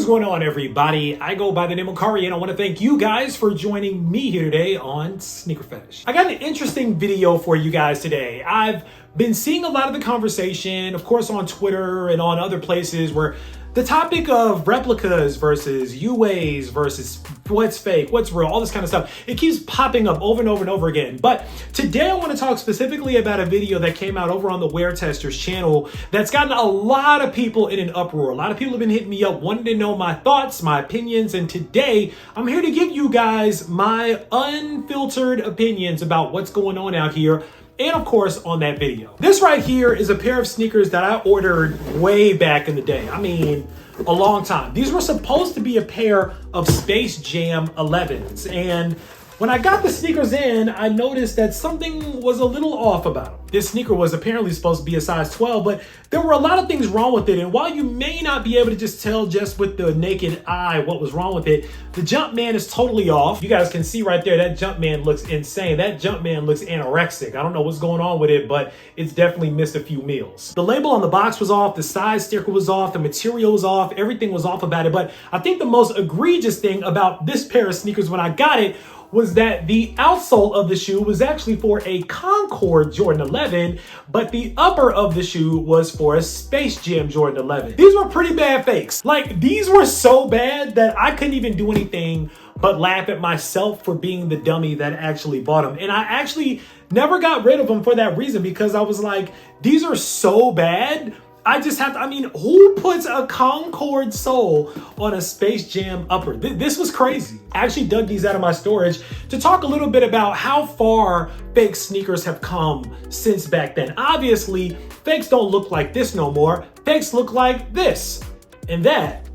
going on, everybody? I go by the name of Kari, and I want to thank you guys for joining me here today on SneakerPhetish. I got an interesting video for you guys today. I've been seeing a lot of the conversation, of course, on Twitter and on other places where the topic of replicas versus UAs versus what's fake, what's real, all this kind of stuff, it keeps popping up over and over and over again. But today I want to talk specifically about a video that came out over on the weartesters channel that's gotten a lot of people in an uproar. A lot of people have been hitting me up wanting to know my thoughts, my opinions, and today I'm here to give you guys my unfiltered opinions about what's going on out here, and of course on that video. This right here is a pair of sneakers that I ordered way back in the day. I mean, a long time. These were supposed to be a pair of Space Jam 11s, and when I got the sneakers in, I noticed that something was a little off about them. This sneaker was apparently supposed to be a size 12, but there were a lot of things wrong with it. And while you may not be able to just tell just with the naked eye what was wrong with it, the Jumpman is totally off. You guys can see right there, that Jumpman looks insane. That Jumpman looks anorexic. I don't know what's going on with it, but it's definitely missed a few meals. The label on the box was off, the size sticker was off, the material was off, everything was off about it. But I think the most egregious thing about this pair of sneakers when I got it was that the outsole of the shoe was actually for a Concord Jordan 11, but the upper of the shoe was for a Space Jam Jordan 11. These were pretty bad fakes. Like, these were so bad that I couldn't even do anything but laugh at myself for being the dummy that actually bought them. And I actually never got rid of them for that reason, because I was like, these are so bad. I just have to, I mean, who puts a Concord sole on a Space Jam upper? This was crazy. I actually dug these out of my storage to talk a little bit about how far fake sneakers have come since back then. Obviously, fakes don't look like this no more. Fakes look like this and that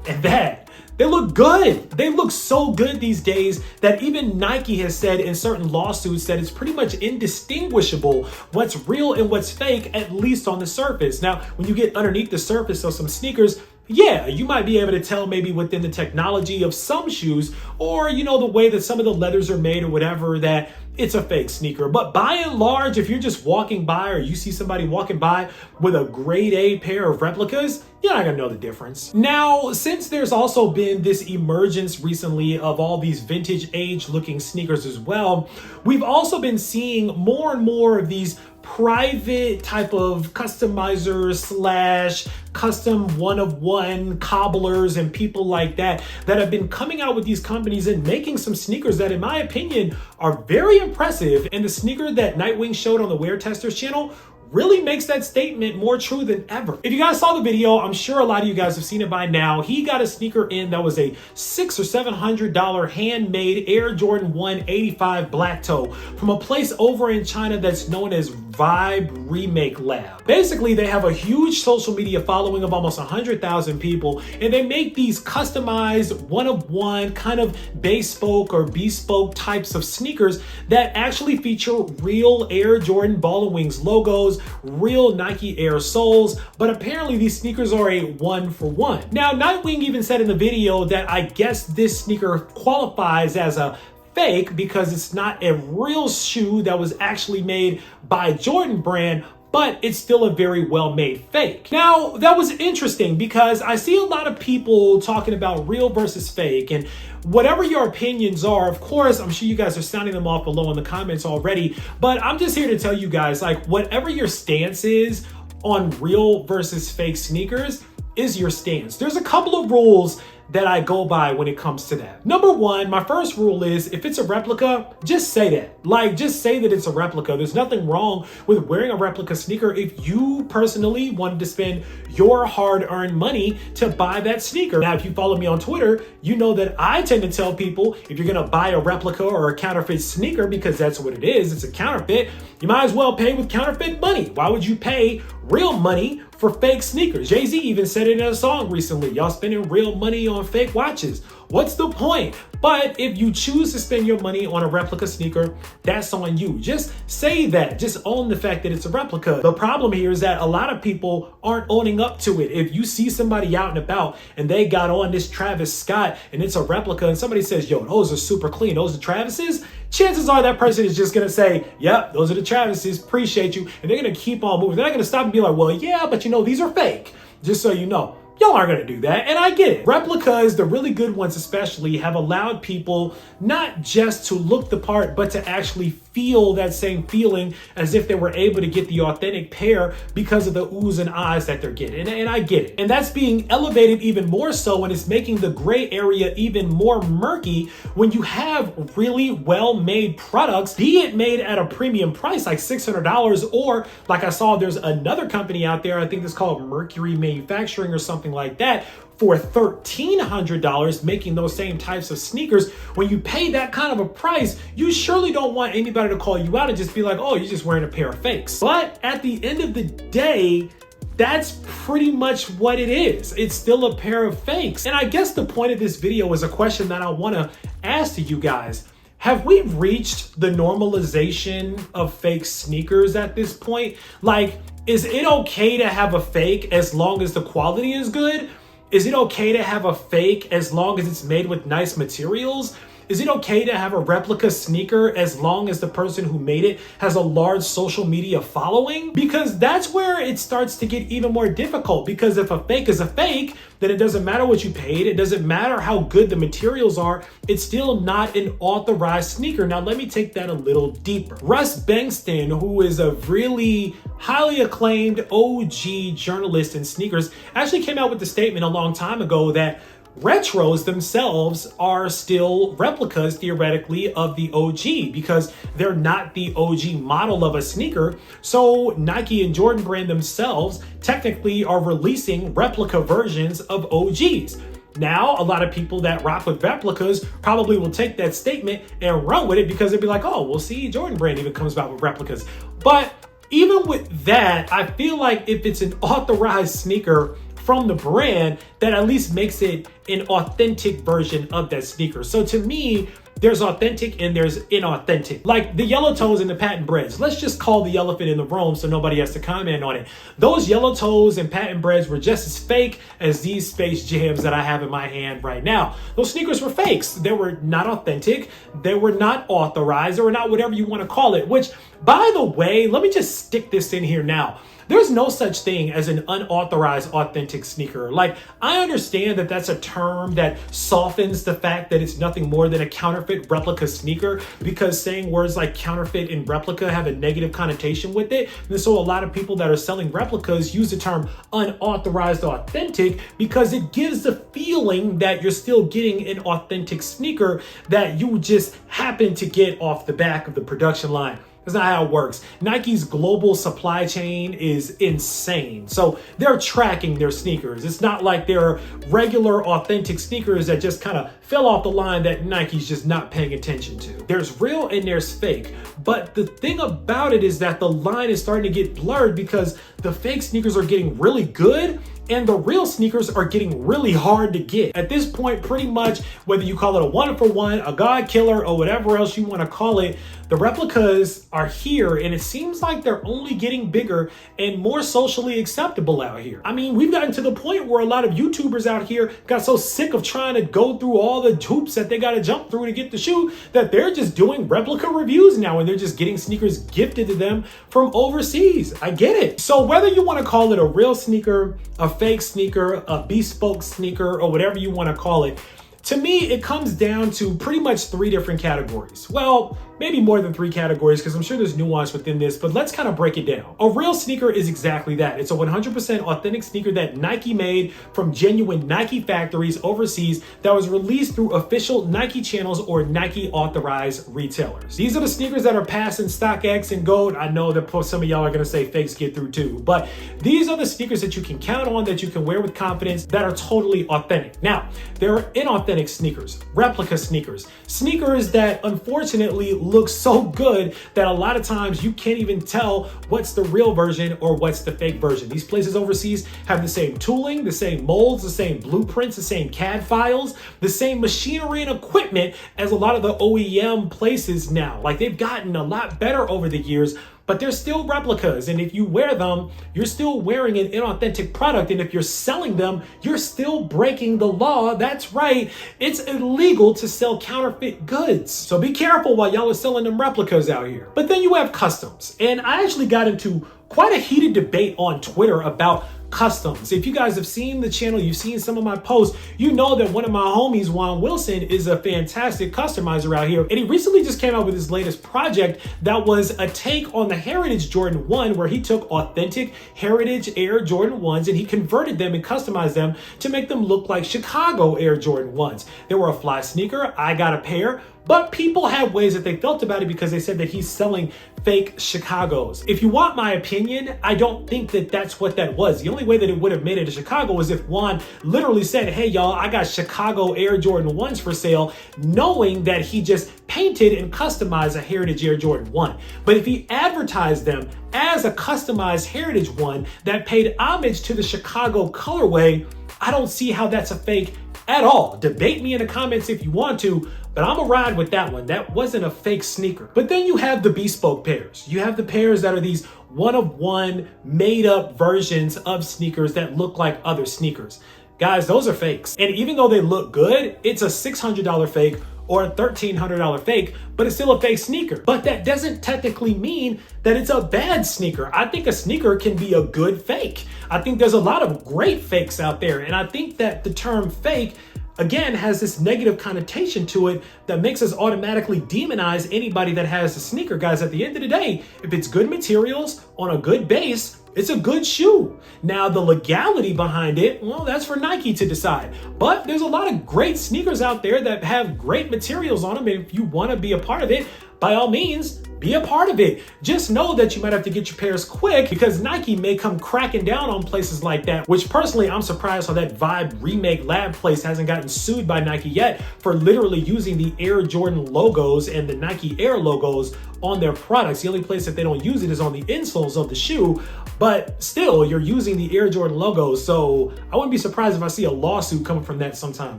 and that. They look good. They look so good these days that even Nike has said in certain lawsuits that it's pretty much indistinguishable what's real and what's fake, at least on the surface. Now, when you get underneath the surface of some sneakers, yeah, you might be able to tell maybe within the technology of some shoes, or, you know, the way that some of the leathers are made or whatever, that it's a fake sneaker. But by and large, if you're just walking by or you see somebody walking by with a grade A pair of replicas, you're not gonna know the difference. Now, since there's also been this emergence recently of all these vintage age looking sneakers as well, we've also been seeing more and more of these private type of customizers slash custom one-of-one cobblers and people like that have been coming out with these companies and making some sneakers that, in my opinion, are very impressive. And the sneaker that Nightwing showed on the weartesters channel really makes that statement more true than ever. If you guys saw the video, I'm sure a lot of you guys have seen it by now. He got a sneaker in that was a $600 or $700 handmade Air Jordan 1 85 black toe from a place over in China that's known as Vibe Remake Lab. Basically, they have a huge social media following of almost 100,000 people, and they make these customized one-of-one kind of bespoke or bespoke types of sneakers that actually feature real Air Jordan Ball & Wings logos, real Nike Air soles, but apparently these sneakers are a one-for-one. Now, Nightwing even said in the video that I guess this sneaker qualifies as a fake because it's not a real shoe that was actually made by Jordan brand, but it's still a very well-made fake. Now, that was interesting because I see a lot of people talking about real versus fake, and whatever your opinions are, of course, I'm sure you guys are sounding them off below in the comments already, but I'm just here to tell you guys, like, whatever your stance is on real versus fake sneakers is your stance. There's a couple of rules that I go by when it comes to that. Number one, my first rule is if it's a replica, just say that. Like, just say that it's a replica. There's nothing wrong with wearing a replica sneaker if you personally wanted to spend your hard-earned money to buy that sneaker. Now, if you follow me on Twitter, you know that I tend to tell people if you're gonna buy a replica or a counterfeit sneaker, because that's what it is, it's a counterfeit, you might as well pay with counterfeit money. Why would you pay real money for fake sneakers? Jay-Z even said it in a song recently. Y'all spending real money on fake watches. What's the point? But if you choose to spend your money on a replica sneaker, that's on you. Just say that. Just own the fact that it's a replica. The problem here is that a lot of people aren't owning up to it. If you see somebody out and about and they got on this Travis Scott and it's a replica and somebody says, yo, those are super clean, those are Travis's, chances are that person is just gonna say, yep, those are the Travis's, appreciate you. And they're gonna keep on moving. They're not gonna stop and be like, well, yeah, but you know, these are fake. Just so you know, Y'all aren't gonna do that, and I get it. Replicas, the really good ones especially, have allowed people not just to look the part, but to actually feel that same feeling as if they were able to get the authentic pair because of the oohs and ahs that they're getting, and I get it. And that's being elevated even more so, and it's making the gray area even more murky when you have really well-made products, be it made at a premium price like $600, or like I saw there's another company out there, I think it's called Mercury Manufacturing or something like that, for $1,300 making those same types of sneakers. When you pay that kind of a price, you surely don't want anybody to call you out and just be like, oh, you're just wearing a pair of fakes. But at the end of the day, that's pretty much what it is. It's still a pair of fakes. And I guess the point of this video is a question that I want to ask to you guys. Have we reached the normalization of fake sneakers at this point? Like, is it okay to have a fake as long as the quality is good? Is it okay to have a fake as long as it's made with nice materials? Is it okay to have a replica sneaker as long as the person who made it has a large social media following? Because that's where it starts to get even more difficult, because if a fake is a fake, then it doesn't matter what you paid. It doesn't matter how good the materials are. It's still not an authorized sneaker. Now, let me take that a little deeper. Russ Bengtson, who is a really highly acclaimed OG journalist in sneakers, actually came out with the statement a long time ago that retros themselves are still replicas, theoretically, of the OG, because they're not the OG model of a sneaker. So Nike and Jordan Brand themselves technically are releasing replica versions of OGs. Now, a lot of people that rock with replicas probably will take that statement and run with it, because they'd be like, oh, we'll see, Jordan Brand even comes out with replicas. But even with that, I feel like if it's an authorized sneaker from the brand, that at least makes it an authentic version of that sneaker. So to me, there's authentic and there's inauthentic. Like the yellow toes and the patent breads. Let's just call the elephant in the room so nobody has to comment on it. Those yellow toes and patent breads were just as fake as these Space Jams that I have in my hand right now. Those sneakers were fakes. They were not authentic. They were not authorized. They were not whatever you want to call it, which, by the way, let me just stick this in here now. There's no such thing as an unauthorized authentic sneaker. Like, I understand that that's a term that softens the fact that it's nothing more than a counterfeit replica sneaker, because saying words like counterfeit and replica have a negative connotation with it. And so a lot of people that are selling replicas use the term unauthorized authentic because it gives the feeling that you're still getting an authentic sneaker that you just happen to get off the back of the production line. That's not how it works. Nike's global supply chain is insane. So they're tracking their sneakers. It's not like they're regular authentic sneakers that just kind of fell off the line that Nike's just not paying attention to. There's real and there's fake. But the thing about it is that the line is starting to get blurred because the fake sneakers are getting really good and the real sneakers are getting really hard to get. At this point, pretty much, whether you call it a one for one, a god killer, or whatever else you want to call it, the replicas are here, and it seems like they're only getting bigger and more socially acceptable out here. I mean, we've gotten to the point where a lot of YouTubers out here got so sick of trying to go through all the hoops that they got to jump through to get the shoe that they're just doing replica reviews now, and they're just getting sneakers gifted to them from overseas. I get it. So whether you want to call it a real sneaker, a fake sneaker, a bespoke sneaker, or whatever you want to call it, to me, it comes down to pretty much three different categories. Well, maybe more than three categories, because I'm sure there's nuance within this, but let's kind of break it down. A real sneaker is exactly that. It's a 100% authentic sneaker that Nike made from genuine Nike factories overseas that was released through official Nike channels or Nike authorized retailers. These are the sneakers that are passing StockX and Gold. I know that some of y'all are gonna say fakes get through too, but these are the sneakers that you can count on, that you can wear with confidence, that are totally authentic. Now, there are inauthentic sneakers, replica sneakers, sneakers that unfortunately look so good that a lot of times you can't even tell what's the real version or what's the fake version. These places overseas have the same tooling, the same molds, the same blueprints, the same CAD files, the same machinery and equipment as a lot of the OEM places now. Like, they've gotten a lot better over the years, but they're still replicas. And if you wear them, you're still wearing an inauthentic product. And if you're selling them, you're still breaking the law. That's right. It's illegal to sell counterfeit goods. So be careful while y'all are selling them replicas out here. But then you have customs. And I actually got into quite a heated debate on Twitter about customs. If you guys have seen the channel, you've seen some of my posts, you know that one of my homies, Juan Wilson, is a fantastic customizer out here. And he recently just came out with his latest project that was a take on the Heritage Jordan 1, where he took authentic Heritage Air Jordan 1s and he converted them and customized them to make them look like Chicago Air Jordan 1s. They were a fly sneaker. I got a pair. But people have ways that they felt about it because they said that he's selling fake Chicagos. If you want my opinion, I don't think that that's what that was. The only way that it would have made it a Chicago was if Juan literally said, hey y'all, I got Chicago Air Jordan 1s for sale, knowing that he just painted and customized a Heritage Air Jordan 1. But if he advertised them as a customized Heritage one that paid homage to the Chicago colorway, I don't see how that's a fake at all. Debate me in the comments if you want to, but I'm gonna ride with that one. That wasn't a fake sneaker. But then you have the bespoke pairs. You have the pairs that are these one-of-one made up versions of sneakers that look like other sneakers. Guys, those are fakes. And even though they look good, it's a $600 fake or a $1,300 fake, but it's still a fake sneaker. But that doesn't technically mean that it's a bad sneaker. I think a sneaker can be a good fake. I think there's a lot of great fakes out there. And I think that the term fake, again, has this negative connotation to it that makes us automatically demonize anybody that has a sneaker. Guys, at the end of the day, if it's good materials on a good base, it's a good shoe. Now, the legality behind it, well, that's for Nike to decide. But there's a lot of great sneakers out there that have great materials on them. And if you want to be a part of it, by all means, be a part of it. Just know that you might have to get your pairs quick because Nike may come cracking down on places like that, which personally, I'm surprised how that Vibe Remake Lab place hasn't gotten sued by Nike yet for literally using the Air Jordan logos and the Nike Air logos on their products. The only place that they don't use it is on the insoles of the shoe, but still, you're using the Air Jordan logos, so I wouldn't be surprised if I see a lawsuit coming from that sometime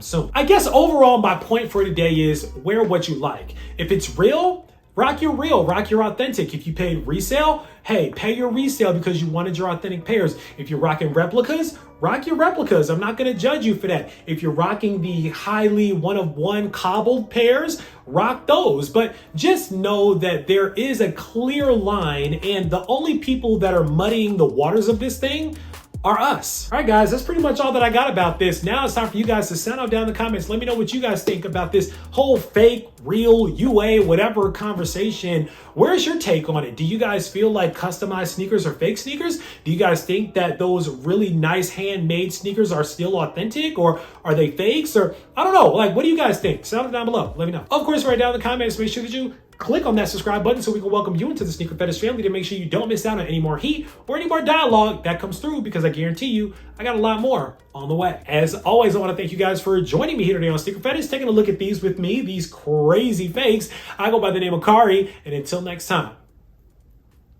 soon. I guess overall, my point for today is wear what you like. If it's real, rock your real, rock your authentic. If you paid resale, hey, pay your resale because you wanted your authentic pairs. If you're rocking replicas, rock your replicas. I'm not gonna judge you for that. If you're rocking the highly one-of-one cobbled pairs, rock those. But just know that there is a clear line, and the only people that are muddying the waters of this thing are us. All right, guys, that's pretty much all that I got about this. Now it's time for you guys to sound out down in the comments. Let me know what you guys think about this whole fake, real, UA, whatever conversation. Where's your take on it? Do you guys feel like customized sneakers are fake sneakers? Do you guys think that those really nice handmade sneakers are still authentic, or are they fakes? Or I don't know, like, what do you guys think? Sound it down below. Let me know. Of course, right down in the comments, make sure that you click on that subscribe button so we can welcome you into the Sneaker Fetish family to make sure you don't miss out on any more heat or any more dialogue that comes through, because I guarantee you, I got a lot more on the way. As always, I want to thank you guys for joining me here today on Sneaker Fetish, taking a look at these with me, these crazy fakes. I go by the name of Kari, and until next time,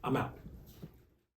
I'm out.